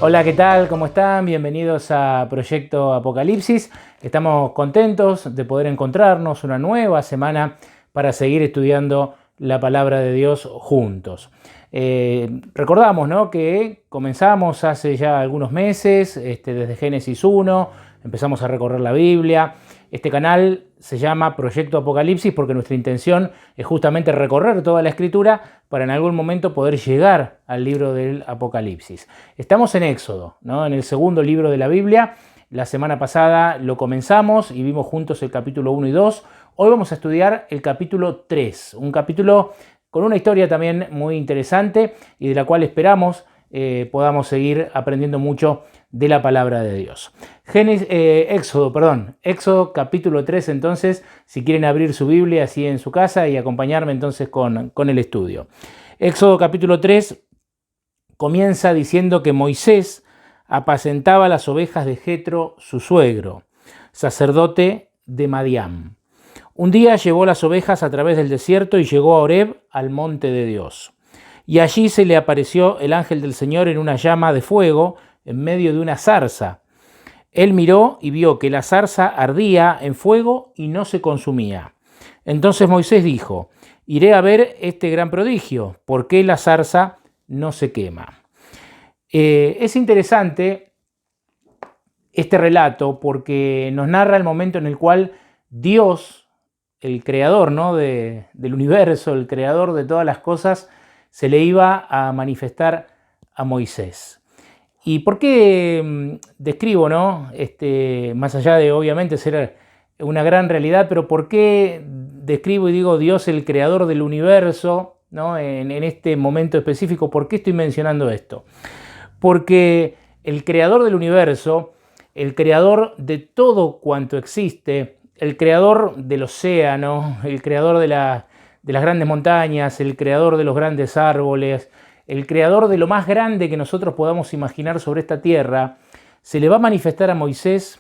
Hola, ¿qué tal? ¿Cómo están? Bienvenidos a Proyecto Apocalipsis. Estamos contentos de poder encontrarnos una nueva semana para seguir estudiando la palabra de Dios juntos. Recordamos, ¿no?, que comenzamos hace ya algunos meses, desde Génesis 1, empezamos a recorrer la Biblia. Este canal se llama Proyecto Apocalipsis porque nuestra intención es justamente recorrer toda la Escritura para en algún momento poder llegar al libro del Apocalipsis. Estamos en Éxodo, ¿no?, en el segundo libro de la Biblia. La semana pasada lo comenzamos y vimos juntos el capítulo 1 y 2. Hoy vamos a estudiar el capítulo 3, un capítulo con una historia también muy interesante y de la cual esperamos podamos seguir aprendiendo mucho de la palabra de Dios. Éxodo capítulo 3, entonces, si quieren abrir su Biblia así en su casa y acompañarme entonces con el estudio. Éxodo capítulo 3 comienza diciendo que Moisés apacentaba las ovejas de Jetro, su suegro, sacerdote de Madián. Un día llevó las ovejas a través del desierto y llegó a Horeb, al monte de Dios. Y allí se le apareció el ángel del Señor en una llama de fuego en medio de una zarza. Él miró y vio que la zarza ardía en fuego y no se consumía. Entonces Moisés dijo: iré a ver este gran prodigio, ¿por qué la zarza no se quema? Es interesante este relato porque nos narra el momento en el cual Dios, el creador, ¿no?, del universo, el creador de todas las cosas, se le iba a manifestar a Moisés. ¿Y por qué describo, ¿no?, más allá de obviamente ser una gran realidad, pero por qué describo y digo Dios, el creador del universo, ¿no?, en este momento específico? ¿Por qué estoy mencionando esto? Porque el creador del universo, el creador de todo cuanto existe, el creador del océano, el creador de las grandes montañas, el creador de los grandes árboles, el creador de lo más grande que nosotros podamos imaginar sobre esta tierra, se le va a manifestar a Moisés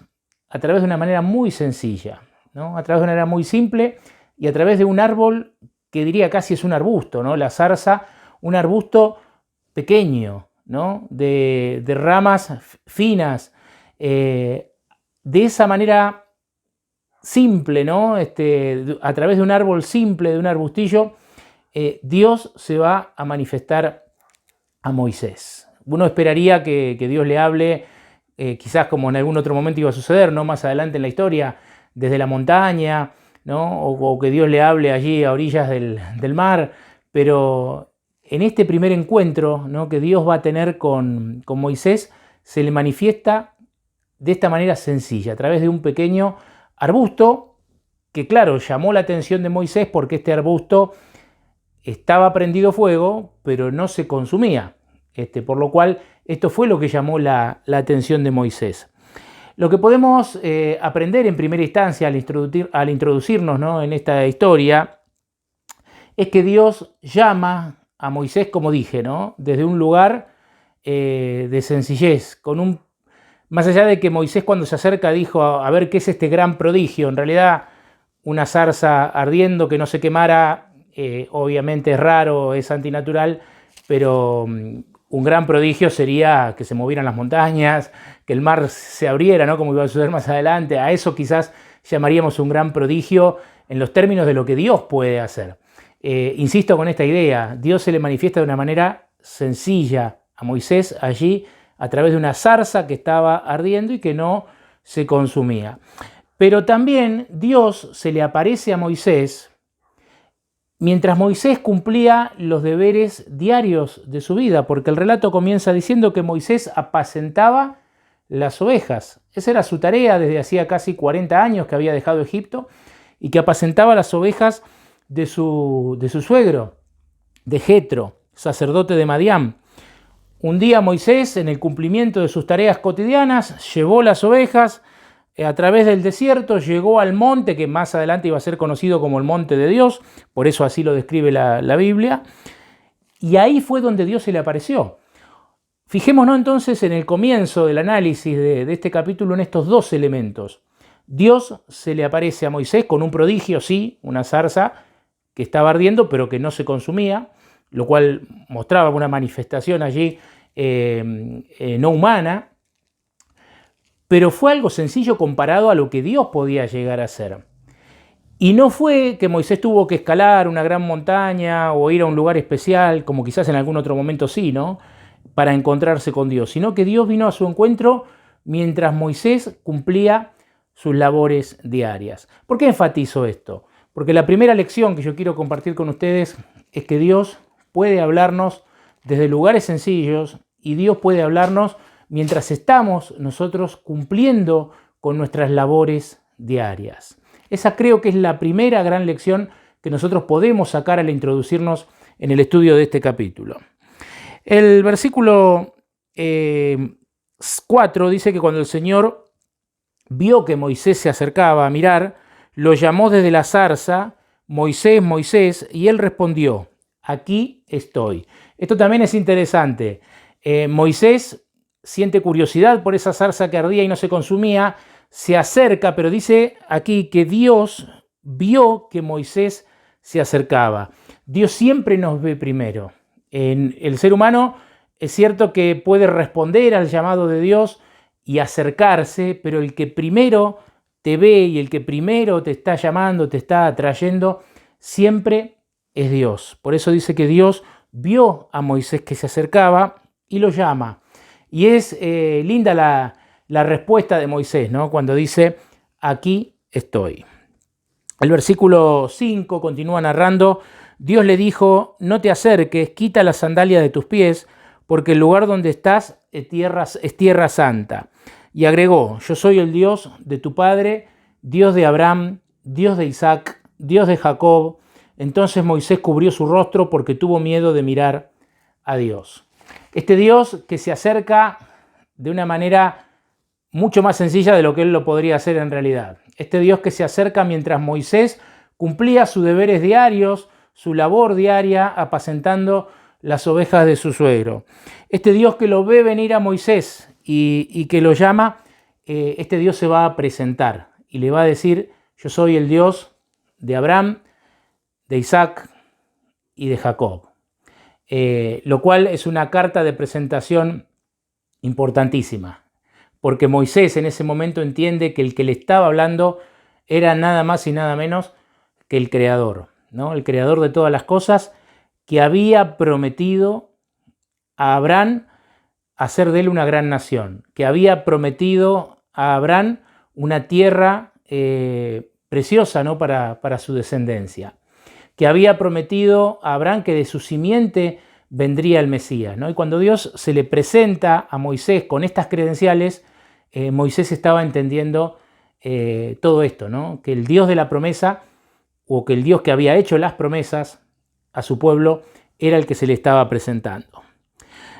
a través de una manera muy sencilla, ¿no?, a través de una manera muy simple y a través de un árbol que diría casi es un arbusto, ¿no?, la zarza, un arbusto pequeño, ¿no?, de ramas finas, de esa manera simple, ¿no?, a través de un árbol simple, de un arbustillo, Dios se va a manifestar a Moisés. Uno esperaría que Dios le hable, quizás como en algún otro momento iba a suceder, ¿no?, más adelante en la historia, desde la montaña, ¿no?, o que Dios le hable allí a orillas del mar, pero en este primer encuentro, ¿no?, que Dios va a tener con Moisés, se le manifiesta de esta manera sencilla, a través de un pequeño arbusto que, claro, llamó la atención de Moisés porque este arbusto estaba prendido fuego, pero no se consumía, por lo cual esto fue lo que llamó la atención de Moisés. Lo que podemos aprender en primera instancia al introducirnos, ¿no?, en esta historia es que Dios llama a Moisés, como dije, ¿no?, desde un lugar de sencillez, más allá de que Moisés cuando se acerca dijo a ver qué es este gran prodigio, en realidad una zarza ardiendo que no se quemara, obviamente es raro, es antinatural, pero un gran prodigio sería que se movieran las montañas, que el mar se abriera, ¿no?, como iba a suceder más adelante. A eso quizás llamaríamos un gran prodigio en los términos de lo que Dios puede hacer. Insisto con esta idea, Dios se le manifiesta de una manera sencilla a Moisés allí, a través de una zarza que estaba ardiendo y que no se consumía. Pero también Dios se le aparece a Moisés mientras Moisés cumplía los deberes diarios de su vida, porque el relato comienza diciendo que Moisés apacentaba las ovejas. Esa era su tarea desde hacía casi 40 años que había dejado Egipto y que apacentaba las ovejas de su suegro, de Jetro, sacerdote de Madián. Un día Moisés, en el cumplimiento de sus tareas cotidianas, llevó las ovejas a través del desierto, llegó al monte que más adelante iba a ser conocido como el monte de Dios, por eso así lo describe la Biblia, y ahí fue donde Dios se le apareció. Fijémonos entonces en el comienzo del análisis de este capítulo en estos dos elementos. Dios se le aparece a Moisés con un prodigio, sí, una zarza que estaba ardiendo pero que no se consumía, lo cual mostraba una manifestación allí no humana, pero fue algo sencillo comparado a lo que Dios podía llegar a hacer. Y no fue que Moisés tuvo que escalar una gran montaña o ir a un lugar especial, como quizás en algún otro momento sí, ¿no?, para encontrarse con Dios, sino que Dios vino a su encuentro mientras Moisés cumplía sus labores diarias. ¿Por qué enfatizo esto? Porque la primera lección que yo quiero compartir con ustedes es que Dios puede hablarnos desde lugares sencillos y Dios puede hablarnos mientras estamos nosotros cumpliendo con nuestras labores diarias. Esa creo que es la primera gran lección que nosotros podemos sacar al introducirnos en el estudio de este capítulo. El versículo 4 dice que cuando el Señor vio que Moisés se acercaba a mirar, lo llamó desde la zarza: Moisés, Moisés, y él respondió: aquí estoy. Esto también es interesante. Moisés siente curiosidad por esa zarza que ardía y no se consumía, se acerca, pero dice aquí que Dios vio que Moisés se acercaba. Dios siempre nos ve primero. En el ser humano es cierto que puede responder al llamado de Dios y acercarse, pero el que primero te ve y el que primero te está llamando, te está atrayendo, siempre es Dios. Por eso dice que Dios vio a Moisés que se acercaba y lo llama. Y es linda la respuesta de Moisés, ¿no?, cuando dice: aquí estoy. El versículo 5 continúa narrando: Dios le dijo: no te acerques, quita la sandalia de tus pies, porque el lugar donde estás es tierra santa. Y agregó: yo soy el Dios de tu padre, Dios de Abraham, Dios de Isaac, Dios de Jacob. Entonces Moisés cubrió su rostro porque tuvo miedo de mirar a Dios. Este Dios que se acerca de una manera mucho más sencilla de lo que él lo podría hacer en realidad. Este Dios que se acerca mientras Moisés cumplía sus deberes diarios, su labor diaria, apacentando las ovejas de su suegro. Este Dios que lo ve venir a Moisés y que lo llama, este Dios se va a presentar y le va a decir: yo soy el Dios de Abraham, de Isaac y de Jacob. Lo cual es una carta de presentación importantísima, porque Moisés en ese momento entiende que el que le estaba hablando era nada más y nada menos que el Creador, ¿no?, el Creador de todas las cosas, que había prometido a Abraham hacer de él una gran nación, que había prometido a Abraham una tierra preciosa, ¿no?, para su descendencia, que había prometido a Abraham que de su simiente vendría el Mesías, ¿no? Y cuando Dios se le presenta a Moisés con estas credenciales, Moisés estaba entendiendo todo esto, ¿no?, que el Dios de la promesa, o que el Dios que había hecho las promesas a su pueblo, era el que se le estaba presentando.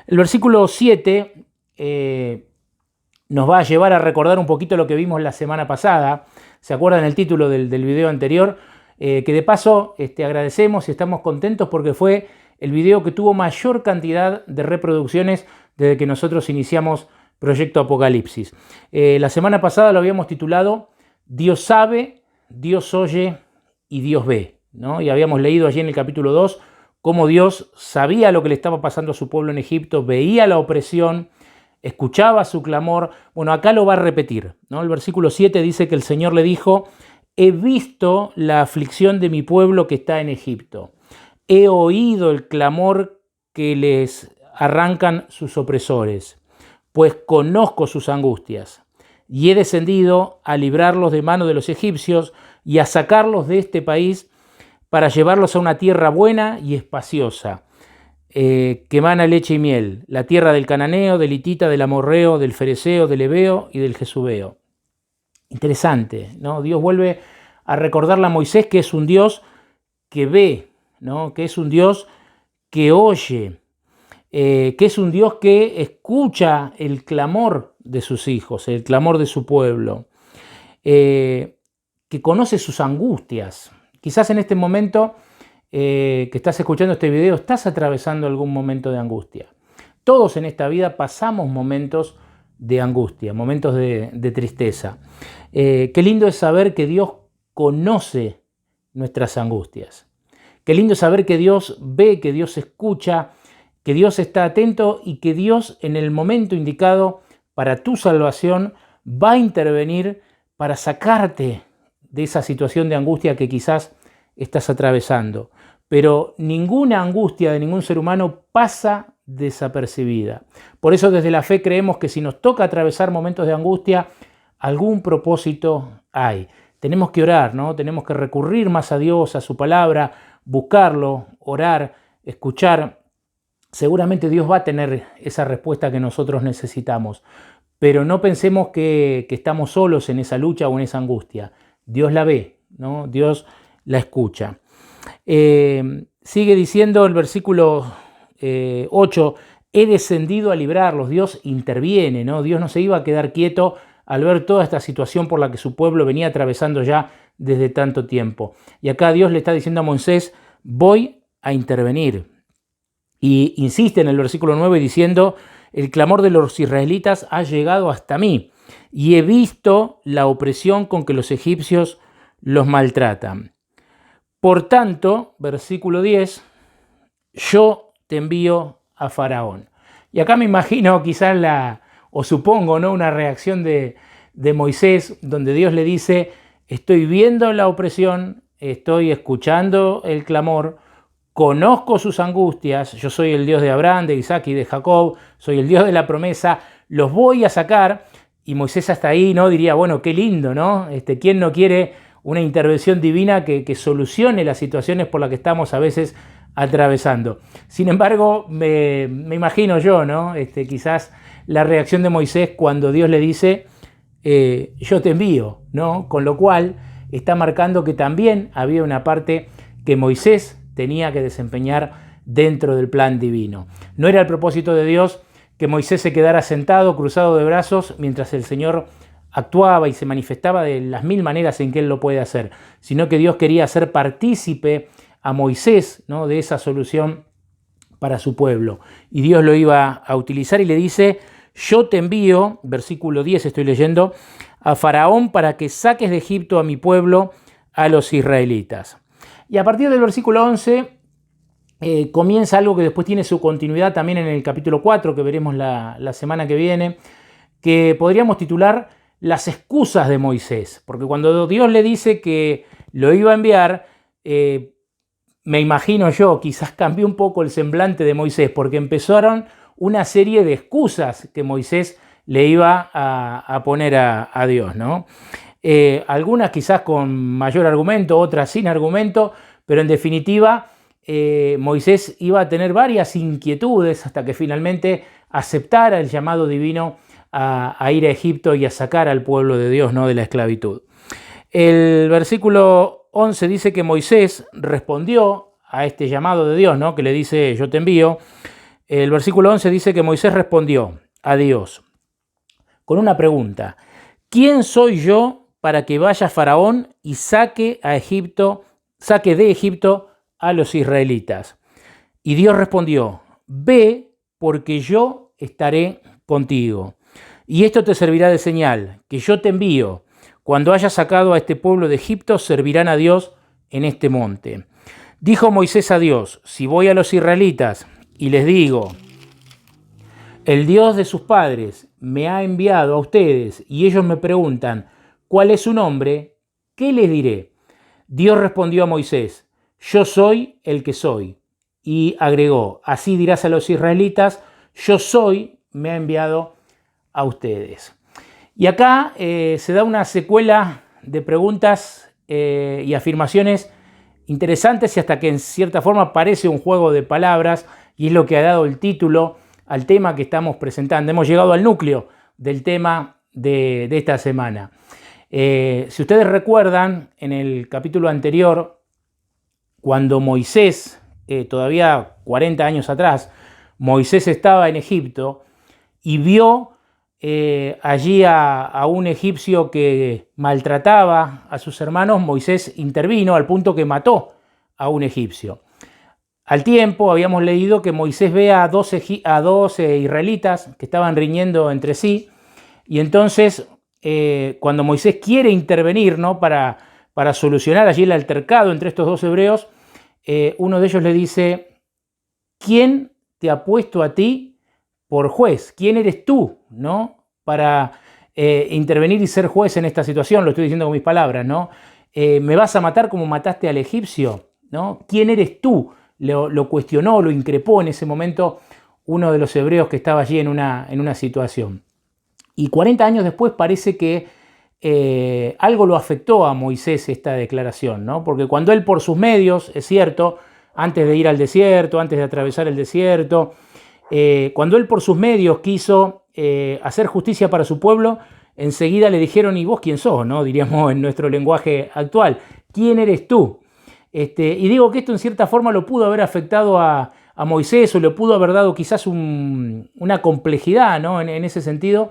El versículo 7 nos va a llevar a recordar un poquito lo que vimos la semana pasada. ¿Se acuerdan el título del video anterior? Que de paso agradecemos y estamos contentos porque fue el video que tuvo mayor cantidad de reproducciones desde que nosotros iniciamos Proyecto Apocalipsis. La semana pasada lo habíamos titulado Dios sabe, Dios oye y Dios ve, ¿no? Y habíamos leído allí en el capítulo 2 cómo Dios sabía lo que le estaba pasando a su pueblo en Egipto, veía la opresión, escuchaba su clamor. Bueno, acá lo va a repetir, ¿no? El versículo 7 dice que el Señor le dijo: he visto la aflicción de mi pueblo que está en Egipto. He oído el clamor que les arrancan sus opresores, pues conozco sus angustias. Y he descendido a librarlos de mano de los egipcios y a sacarlos de este país para llevarlos a una tierra buena y espaciosa, que emana leche y miel, la tierra del cananeo, del hitita, del amorreo, del fereceo, del heveo y del jesubeo. Interesante, ¿no? Dios vuelve a recordarle a Moisés que es un Dios que ve, ¿no?, que es un Dios que oye, que es un Dios que escucha el clamor de sus hijos, el clamor de su pueblo, que conoce sus angustias. Quizás en este momento que estás escuchando este video estás atravesando algún momento de angustia. Todos en esta vida pasamos momentos de angustia, momentos de tristeza. Qué lindo es saber que Dios conoce nuestras angustias. Qué lindo es saber que Dios ve, que Dios escucha que Dios está atento y que Dios en el momento indicado para tu salvación va a intervenir para sacarte de esa situación de angustia que quizás estás atravesando. Pero ninguna angustia de ningún ser humano pasa desapercibida. Por eso desde la fe creemos que si nos toca atravesar momentos de angustia, algún propósito hay. Tenemos que orar, ¿no? Tenemos que recurrir más a Dios, a su palabra, buscarlo, orar, escuchar. Seguramente Dios va a tener esa respuesta que nosotros necesitamos. Pero no pensemos que estamos solos en esa lucha o en esa angustia. Dios la ve, ¿no? Dios la escucha. Sigue diciendo el versículo 8, he descendido a librarlos. Dios interviene, ¿no? Dios no se iba a quedar quieto al ver toda esta situación por la que su pueblo venía atravesando ya desde tanto tiempo. Y acá Dios le está diciendo a Moisés, voy a intervenir. Y insiste en el versículo 9 diciendo, el clamor de los israelitas ha llegado hasta mí y he visto la opresión con que los egipcios los maltratan. Por tanto, versículo 10, yo te envío a Faraón. Y acá me imagino quizás o supongo, ¿no?, una reacción de Moisés donde Dios le dice, estoy viendo la opresión, estoy escuchando el clamor, conozco sus angustias, yo soy el Dios de Abraham, de Isaac y de Jacob, soy el Dios de la promesa, los voy a sacar. Y Moisés hasta ahí, ¿no?, diría, bueno, qué lindo, ¿no? ¿Quién no quiere una intervención divina que solucione las situaciones por las que estamos a veces atravesando? Sin embargo, me imagino yo, ¿no?, quizás la reacción de Moisés cuando Dios le dice, yo te envío, ¿no? Con lo cual está marcando que también había una parte que Moisés tenía que desempeñar dentro del plan divino. No era el propósito de Dios que Moisés se quedara sentado, cruzado de brazos, mientras el Señor actuaba y se manifestaba de las mil maneras en que Él lo puede hacer, sino que Dios quería hacer partícipe a Moisés, ¿no?, de esa solución para su pueblo. Y Dios lo iba a utilizar y le dice, yo te envío, versículo 10 estoy leyendo, a Faraón para que saques de Egipto a mi pueblo, a los israelitas. Y a partir del versículo 11 comienza algo que después tiene su continuidad también en el capítulo 4, que veremos la semana que viene, que podríamos titular las excusas de Moisés. Porque cuando Dios le dice que lo iba a enviar, me imagino yo, quizás cambió un poco el semblante de Moisés, porque empezaron una serie de excusas que Moisés le iba a poner a Dios, ¿no? Algunas quizás con mayor argumento, otras sin argumento, pero en definitiva Moisés iba a tener varias inquietudes hasta que finalmente aceptara el llamado divino a ir a Egipto y a sacar al pueblo de Dios, ¿no?, de la esclavitud. El versículo 11 dice que Moisés respondió a este llamado de Dios, ¿no?, que le dice yo te envío. El versículo 11 dice que Moisés respondió a Dios con una pregunta. ¿Quién soy yo para que vaya Faraón y saque de Egipto a los israelitas? Y Dios respondió, ve porque yo estaré contigo. Y esto te servirá de señal, que yo te envío. Cuando hayas sacado a este pueblo de Egipto, servirán a Dios en este monte. Dijo Moisés a Dios, si voy a los israelitas y les digo, el Dios de sus padres me ha enviado a ustedes y ellos me preguntan, ¿cuál es su nombre? ¿Qué les diré? Dios respondió a Moisés, yo soy el que soy. Y agregó, así dirás a los israelitas, yo soy, me ha enviado a ustedes. Y acá se da una secuela de preguntas y afirmaciones interesantes y hasta que en cierta forma parece un juego de palabras y es lo que ha dado el título al tema que estamos presentando. Hemos llegado al núcleo del tema de esta semana. Si ustedes recuerdan, en el capítulo anterior, cuando Moisés, todavía 40 años atrás, Moisés estaba en Egipto y vio allí a un egipcio que maltrataba a sus hermanos, Moisés intervino al punto que mató a un egipcio. Al tiempo habíamos leído que Moisés ve a dos israelitas que estaban riñendo entre sí y entonces cuando Moisés quiere intervenir, ¿no?, para solucionar allí el altercado entre estos dos hebreos, uno de ellos le dice, ¿quién te ha puesto a ti por juez? ¿Quién eres tú, ¿no? Para intervenir y ser juez en esta situación, lo estoy diciendo con mis palabras, ¿no? ¿Me vas a matar como mataste al egipcio? ¿No? ¿Quién eres tú? Lo cuestionó, lo increpó en ese momento uno de los hebreos que estaba allí en una situación. Y 40 años después parece que algo lo afectó a Moisés esta declaración, ¿no? Porque cuando él por sus medios, es cierto, antes de ir al desierto, antes de atravesar el desierto, cuando él por sus medios quiso hacer justicia para su pueblo, enseguida le dijeron, ¿y vos quién sos? ¿No? Diríamos en nuestro lenguaje actual, ¿quién eres tú? Y digo que esto en cierta forma lo pudo haber afectado a Moisés, o le pudo haber dado quizás una complejidad, ¿no? En ese sentido,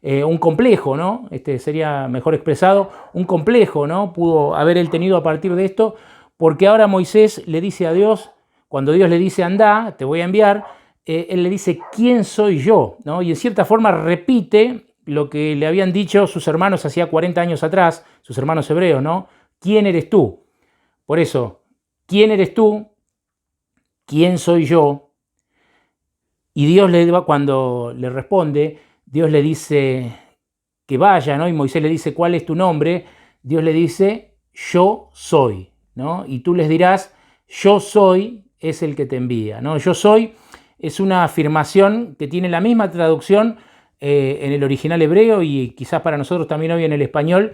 un complejo, ¿no? Sería mejor expresado, un complejo, ¿no? Pudo haber él tenido a partir de esto, porque ahora Moisés le dice a Dios, cuando Dios le dice, anda, te voy a enviar, él le dice, ¿quién soy yo? ¿No? Y en cierta forma repite lo que le habían dicho sus hermanos hacía 40 años atrás, sus hermanos hebreos, ¿no? ¿Quién eres tú? Por eso, ¿quién eres tú? ¿Quién soy yo? Y Dios cuando le responde, Dios le dice que vaya, ¿no? Y Moisés le dice, ¿cuál es tu nombre? Dios le dice, yo soy, ¿no? Y tú les dirás, yo soy es el que te envía, ¿no? Yo soy es una afirmación que tiene la misma traducción en el original hebreo y quizás para nosotros también hoy en el español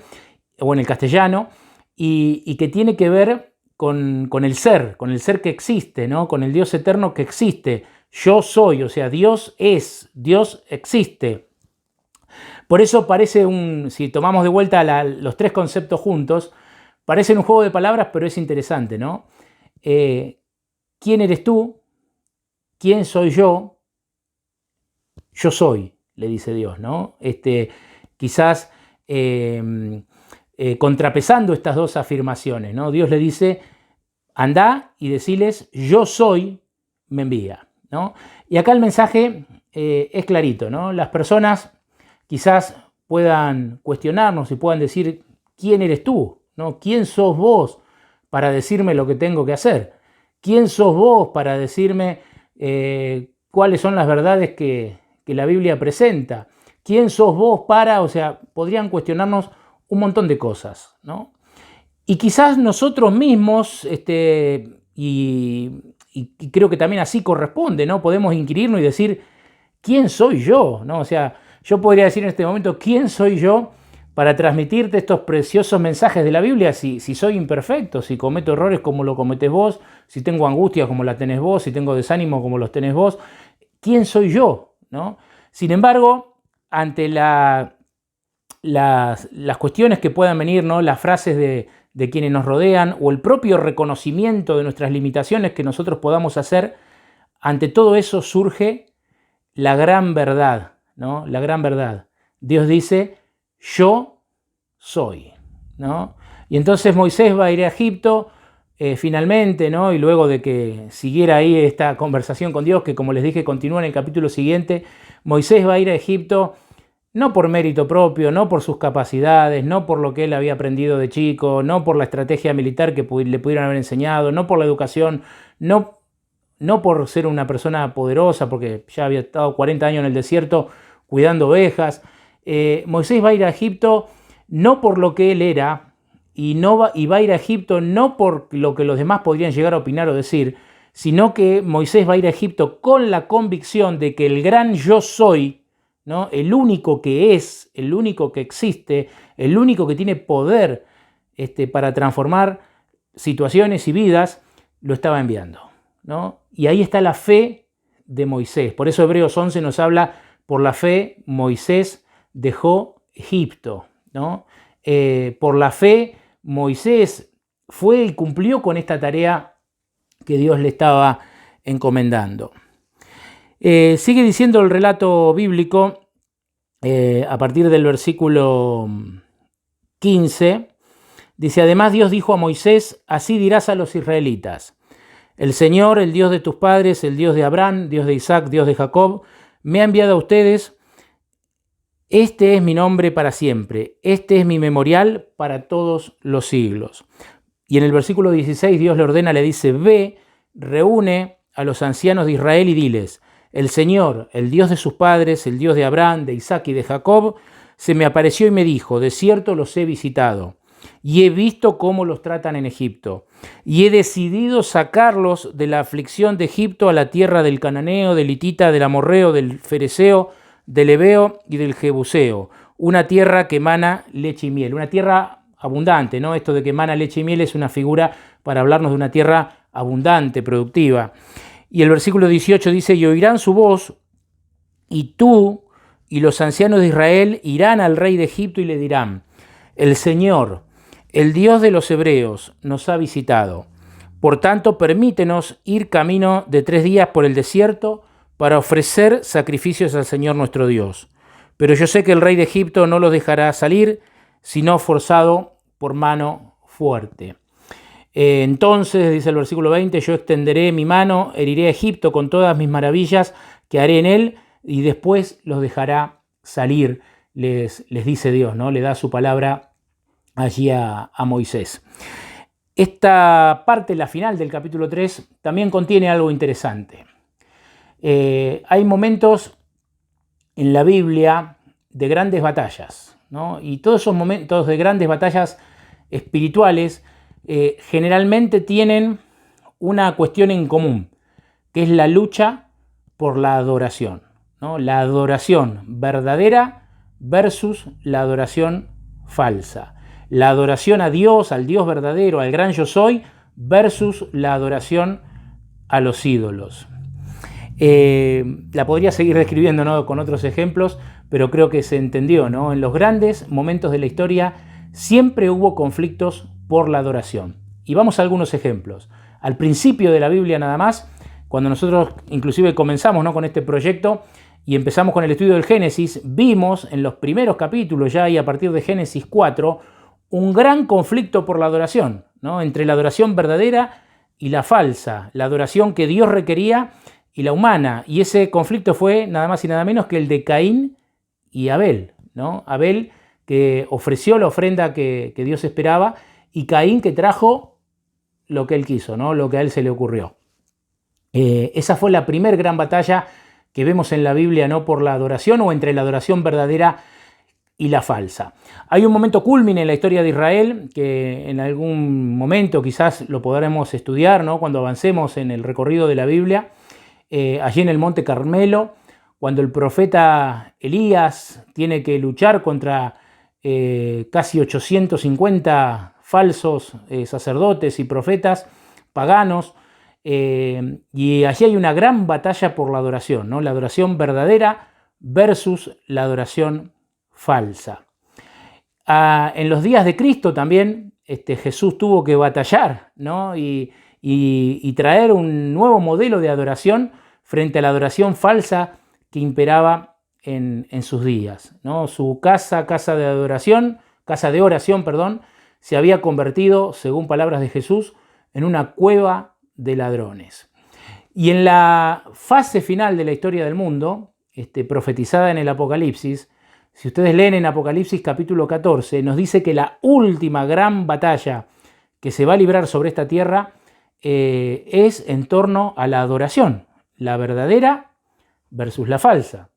o en el castellano, y que tiene que ver con el ser que existe, ¿no? Con el Dios eterno que existe. Yo soy, o sea, Dios es, Dios existe. Por eso parece si tomamos de vuelta los tres conceptos juntos, parecen un juego de palabras, pero es interesante, ¿no? ¿Quién eres tú? ¿Quién soy yo? Yo soy, le dice Dios, ¿no? Quizás contrapesando estas dos afirmaciones, ¿no? Dios le dice, andá y deciles, yo soy, me envía, ¿no? Y acá el mensaje es clarito, ¿no? Las personas quizás puedan cuestionarnos y puedan decir, ¿quién eres tú? ¿No? ¿Quién sos vos para decirme lo que tengo que hacer? ¿Quién sos vos para decirme cuáles son las verdades que la Biblia presenta? ¿Quién sos vos para? O sea, podrían cuestionarnos un montón de cosas, ¿no? Y quizás nosotros mismos, y creo que también así corresponde, ¿no? Podemos inquirirnos y decir, ¿quién soy yo? ¿No? O sea, yo podría decir en este momento, ¿quién soy yo para transmitirte estos preciosos mensajes de la Biblia si soy imperfecto, si cometo errores como lo cometés vos, si tengo angustias como la tenés vos, si tengo desánimo como los tenés vos? ¿Quién soy yo? ¿No? Sin embargo, ante las cuestiones que puedan venir, ¿no? Las frases de quienes nos rodean o el propio reconocimiento de nuestras limitaciones que nosotros podamos hacer, ante todo eso surge la gran verdad, ¿no? La gran verdad. Dios dice, yo soy, ¿no? Y entonces Moisés va a ir a Egipto finalmente, ¿no? Y luego de que siguiera ahí esta conversación con Dios, que como les dije continúa en el capítulo siguiente, Moisés va a ir a Egipto no por mérito propio, no por sus capacidades, no por lo que él había aprendido de chico, no por la estrategia militar que le pudieran haber enseñado, no por la educación, no por ser una persona poderosa, porque ya había estado 40 años en el desierto cuidando ovejas. Moisés va a ir a Egipto no por lo que él era, y va a ir a Egipto no por lo que los demás podrían llegar a opinar o decir, sino que Moisés va a ir a Egipto con la convicción de que el gran yo soy, ¿no? El único que es, el único que existe, el único que tiene poder para transformar situaciones y vidas, lo estaba enviando, ¿no? Y ahí está la fe de Moisés. Por eso Hebreos 11 nos habla, por la fe Moisés dejó Egipto, ¿no? Por la fe Moisés fue y cumplió con esta tarea que Dios le estaba encomendando. Sigue diciendo el relato bíblico a partir del versículo 15. Dice, además Dios dijo a Moisés, así dirás a los israelitas, el Señor, el Dios de tus padres, el Dios de Abraham, Dios de Isaac, Dios de Jacob, me ha enviado a ustedes. Este es mi nombre para siempre, este es mi memorial para todos los siglos. Y en el versículo 16 Dios le ordena, le dice, ve, reúne a los ancianos de Israel y diles: el Señor, el Dios de sus padres, el Dios de Abraham, de Isaac y de Jacob, se me apareció y me dijo: de cierto los he visitado, y he visto cómo los tratan en Egipto, y he decidido sacarlos de la aflicción de Egipto a la tierra del cananeo, del hitita, del amorreo, del fereceo, del heveo y del jebuseo, una tierra que emana leche y miel, una tierra abundante, ¿no? Esto de que emana leche y miel es una figura para hablarnos de una tierra abundante, productiva. Y el versículo 18 dice: y oirán su voz, y tú y los ancianos de Israel irán al rey de Egipto y le dirán: el Señor, el Dios de los hebreos, nos ha visitado. Por tanto, permítenos ir camino de 3 días por el desierto para ofrecer sacrificios al Señor nuestro Dios. Pero yo sé que el rey de Egipto no los dejará salir, sino forzado por mano fuerte. Entonces, dice el versículo 20, yo extenderé mi mano, heriré a Egipto con todas mis maravillas que haré en él, y después los dejará salir, les dice Dios, ¿no? Le da su palabra allí a Moisés. Esta parte, la final del capítulo 3, también contiene algo interesante. Hay momentos en la Biblia de grandes batallas, ¿no? Y todos esos momentos de grandes batallas espirituales generalmente tienen una cuestión en común, que es la lucha por la adoración, ¿no? La adoración verdadera versus la adoración falsa. La adoración a Dios, al Dios verdadero, al gran yo soy, versus la adoración a los ídolos. La podría seguir describiendo, ¿no?, con otros ejemplos, pero creo que se entendió, ¿no? En los grandes momentos de la historia siempre hubo conflictos por la adoración. Y vamos a algunos ejemplos. Al principio de la Biblia nada más, cuando nosotros inclusive comenzamos, ¿no?, con este proyecto y empezamos con el estudio del Génesis, vimos en los primeros capítulos ya y a partir de Génesis 4 un gran conflicto por la adoración, ¿no?, entre la adoración verdadera y la falsa, la adoración que Dios requería y la humana. Y ese conflicto fue nada más y nada menos que el de Caín y Abel, ¿no? Abel, que ofreció la ofrenda que Dios esperaba, y Caín, que trajo lo que él quiso, ¿no?, lo que a él se le ocurrió. Esa fue la primera gran batalla que vemos en la Biblia, ¿no?, por la adoración o entre la adoración verdadera y la falsa. Hay un momento culmine en la historia de Israel que en algún momento quizás lo podremos estudiar, ¿no?, cuando avancemos en el recorrido de la Biblia, allí en el Monte Carmelo, cuando el profeta Elías tiene que luchar contra casi 850 falsos sacerdotes y profetas paganos, y allí hay una gran batalla por la adoración, ¿no?, la adoración verdadera versus la adoración falsa. En los días de Cristo también Jesús tuvo que batallar, ¿no?, y traer un nuevo modelo de adoración frente a la adoración falsa que imperaba en sus días, ¿no? Su casa de oración, se había convertido, según palabras de Jesús, en una cueva de ladrones. Y en la fase final de la historia del mundo, profetizada en el Apocalipsis, si ustedes leen en Apocalipsis capítulo 14, nos dice que la última gran batalla que se va a librar sobre esta tierra es en torno a la adoración, la verdadera versus la falsa.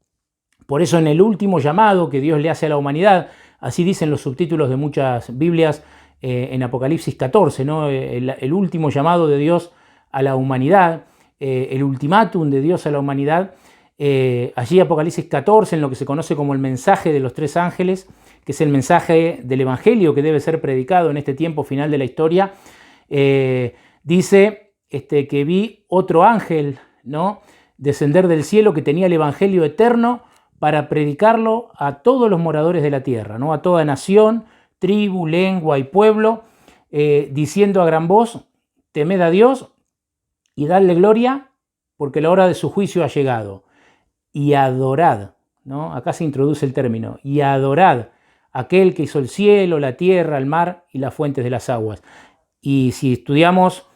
Por eso en el último llamado que Dios le hace a la humanidad, así dicen los subtítulos de muchas Biblias en Apocalipsis 14, ¿no?, el último llamado de Dios a la humanidad, el ultimátum de Dios a la humanidad, allí Apocalipsis 14, en lo que se conoce como el mensaje de los 3 ángeles, que es el mensaje del Evangelio que debe ser predicado en este tiempo final de la historia, dice que vi otro ángel, ¿no?, descender del cielo, que tenía el Evangelio eterno para predicarlo a todos los moradores de la tierra, ¿no?, a toda nación, tribu, lengua y pueblo, diciendo a gran voz: temed a Dios y dadle gloria, porque la hora de su juicio ha llegado. Y adorad, ¿no?, acá se introduce el término, y adorad a aquel que hizo el cielo, la tierra, el mar y las fuentes de las aguas. Y si estudiamos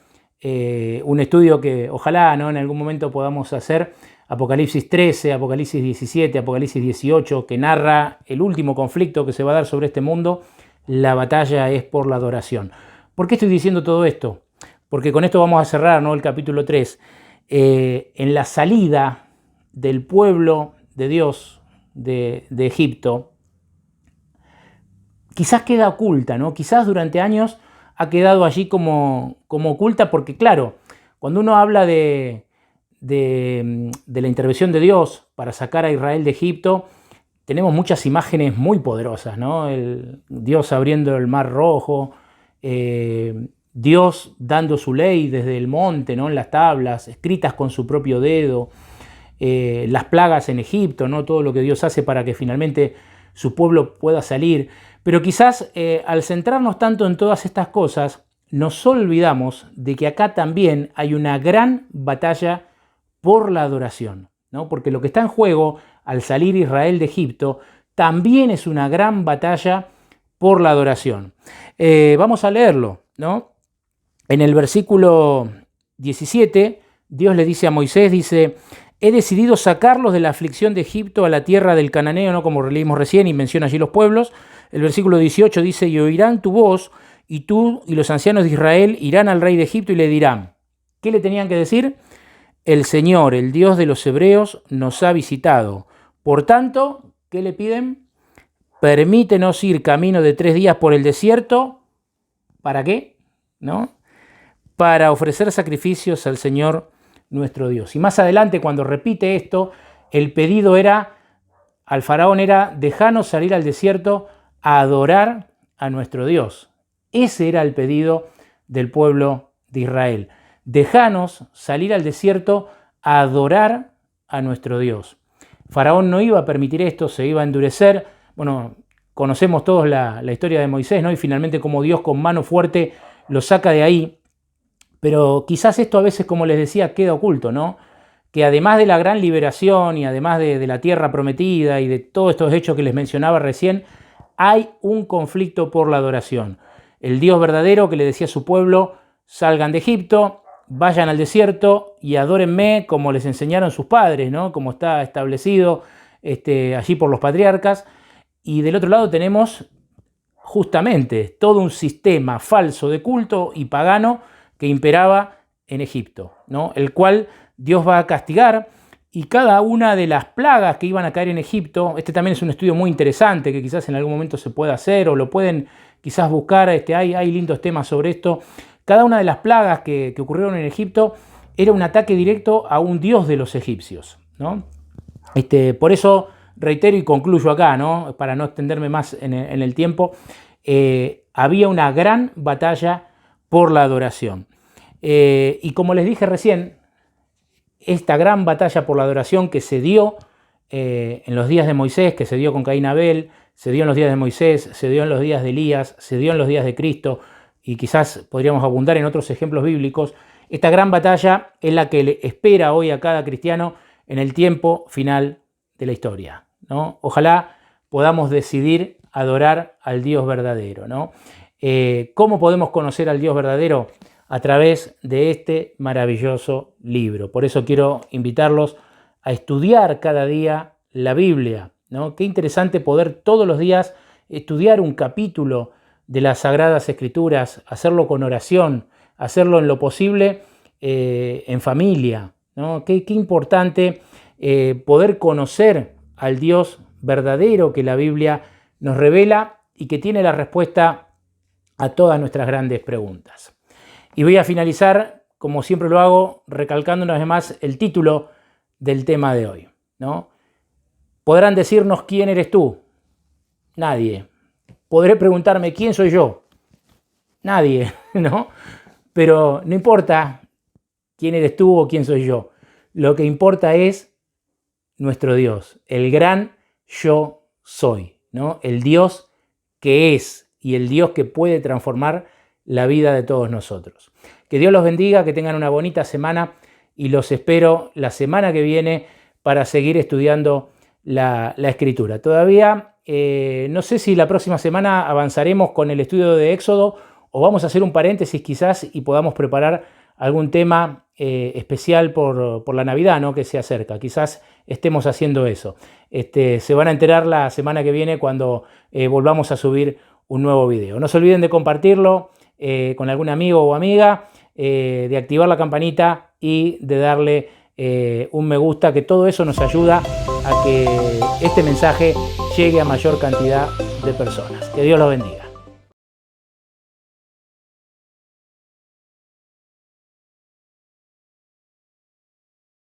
un estudio que ojalá, ¿no?, en algún momento podamos hacer, Apocalipsis 13, Apocalipsis 17, Apocalipsis 18, que narra el último conflicto que se va a dar sobre este mundo, la batalla es por la adoración. ¿Por qué estoy diciendo todo esto? Porque con esto vamos a cerrar, ¿no?, el capítulo 3. en la salida del pueblo de Dios de Egipto, quizás queda oculta, ¿no? Quizás durante años ha quedado allí como oculta porque, claro, cuando uno habla de la intervención de Dios para sacar a Israel de Egipto, tenemos muchas imágenes muy poderosas, ¿no? Dios abriendo el mar rojo, Dios dando su ley desde el monte, ¿no? En las tablas, escritas con su propio dedo, las plagas en Egipto, ¿no? Todo lo que Dios hace para que finalmente su pueblo pueda salir. Pero quizás al centrarnos tanto en todas estas cosas, nos olvidamos de que acá también hay una gran batalla por la adoración, ¿no? Porque lo que está en juego al salir Israel de Egipto también es una gran batalla por la adoración. Vamos a leerlo, ¿no? En el versículo 17, Dios le dice a Moisés, dice: he decidido sacarlos de la aflicción de Egipto a la tierra del cananeo, ¿no? Como leímos recién y menciona allí los pueblos. El versículo 18 dice: y oirán tu voz, y tú y los ancianos de Israel irán al rey de Egipto y le dirán. ¿Qué le tenían que decir? El Señor, el Dios de los hebreos, nos ha visitado. Por tanto, ¿qué le piden? Permítenos ir camino de 3 días por el desierto. ¿Para qué? ¿No? Para ofrecer sacrificios al Señor nuestro Dios. Y más adelante, cuando repite esto, el pedido al faraón era: déjanos salir al desierto a adorar a nuestro Dios. Ese era el pedido del pueblo de Israel. Déjanos salir al desierto a adorar a nuestro Dios. Faraón no iba a permitir esto, se iba a endurecer. Bueno, conocemos todos la historia de Moisés, ¿no? Y finalmente cómo Dios con mano fuerte lo saca de ahí. Pero quizás esto a veces, como les decía, queda oculto, ¿no? Que además de la gran liberación y además de la tierra prometida y de todos estos hechos que les mencionaba recién, hay un conflicto por la adoración. El Dios verdadero que le decía a su pueblo: salgan de Egipto, vayan al desierto y adórenme como les enseñaron sus padres, ¿no? Como está establecido allí por los patriarcas. Y del otro lado tenemos justamente todo un sistema falso de culto y pagano que imperaba en Egipto, ¿no? El cual Dios va a castigar, y cada una de las plagas que iban a caer en Egipto, también es un estudio muy interesante que quizás en algún momento se pueda hacer o lo pueden quizás buscar, hay lindos temas sobre esto. Cada una de las plagas que ocurrieron en Egipto era un ataque directo a un dios de los egipcios, ¿no? Por eso reitero y concluyo acá, ¿no? Para no extenderme más en el tiempo, había una gran batalla por la adoración. Y como les dije recién, esta gran batalla por la adoración que se dio en los días de Moisés, que se dio con Caín y Abel, se dio en los días de Moisés, se dio en los días de Elías, se dio en los días de Cristo, y quizás podríamos abundar en otros ejemplos bíblicos. Esta gran batalla es la que le espera hoy a cada cristiano en el tiempo final de la historia, ¿no? Ojalá podamos decidir adorar al Dios verdadero, ¿no? ¿Cómo podemos conocer al Dios verdadero? A través de este maravilloso libro. Por eso quiero invitarlos a estudiar cada día la Biblia, ¿no? Qué interesante poder todos los días estudiar un capítulo de las Sagradas Escrituras, hacerlo con oración, hacerlo en lo posible en familia, ¿no? Qué importante poder conocer al Dios verdadero que la Biblia nos revela y que tiene la respuesta a todas nuestras grandes preguntas. Y voy a finalizar, como siempre lo hago, recalcando una vez más el título del tema de hoy, ¿no? Podrán decirnos: ¿quién eres tú? Nadie. Podré preguntarme: ¿quién soy yo? Nadie, ¿no? Pero no importa quién eres tú o quién soy yo. Lo que importa es nuestro Dios, el gran yo soy, ¿no? El Dios que es y el Dios que puede transformar la vida de todos nosotros. Que Dios los bendiga, que tengan una bonita semana y los espero la semana que viene para seguir estudiando la Escritura. Todavía no sé si la próxima semana avanzaremos con el estudio de Éxodo o vamos a hacer un paréntesis quizás y podamos preparar algún tema especial por la Navidad, ¿no? Que se acerca. Quizás estemos haciendo eso. Se van a enterar la semana que viene cuando volvamos a subir un nuevo video. No se olviden de compartirlo con algún amigo o amiga de activar la campanita y de darle un me gusta, que todo eso nos ayuda a que este mensaje llegue a mayor cantidad de personas. Que Dios los bendiga.